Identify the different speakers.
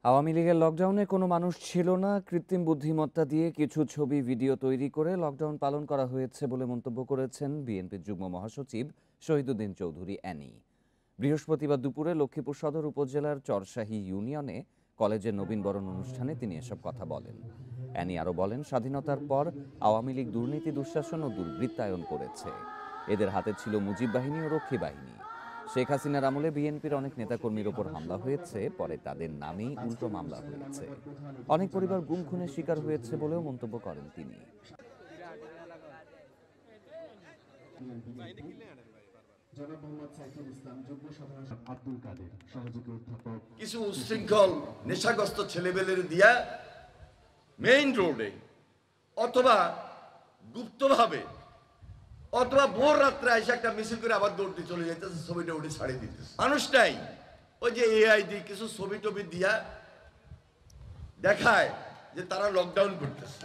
Speaker 1: আওয়ামী লীগের লকডাউনে কোনো মানুষ ছিল না, কৃত্রিম বুদ্ধিমত্তা দিয়ে কিছু ছবি ভিডিও তৈরি করে লকডাউন পালন করা হয়েছে বলে মন্তব্য করেছেন বিএনপির যুগ্ম মহাসচিব শহীদুদ্দিন চৌধুরী অ্যানি। বৃহস্পতিবার দুপুরে লক্ষ্মীপুর সদর উপজেলার চরশাহী ইউনিয়নে কলেজের নবীনবরণ অনুষ্ঠানে তিনি এসব কথা বলেন। অ্যানি আরও বলেন, স্বাধীনতার পর আওয়ামী লীগ দুর্নীতি, দুঃশাসন ও দুর্বৃত্তায়ন করেছে। এদের হাতে ছিল মুজিব বাহিনী ও রক্ষী বাহিনী। শেখ হাসিনার আমলে বিএনপির অনেক নেতাকর্মীর ওপর হামলা হয়েছে, পরে তাদের নামেই উল্টো মামলা হয়েছে। অনেক পরিবার গুম খুনের শিকার হয়েছে বলেও মন্তব্য করেন তিনি।
Speaker 2: কিছু উচ্ছৃঙ্খল নেশাগ্রস্ত ছেলেবেলের দিয়া মেইন রোডে অথবা গুপ্তভাবে অথবা ভোর রাত্রে এসে একটা মিছিল করে আবার দৌড়তে চলে যাইতেছে, ছবিটা উঠে ছাড়িয়ে দিতেছে। মানুষটাই ওই যে এআই দিয়ে কিছু ছবি টবি দিয়া দেখায় যে তারা লকডাউন করতেছে।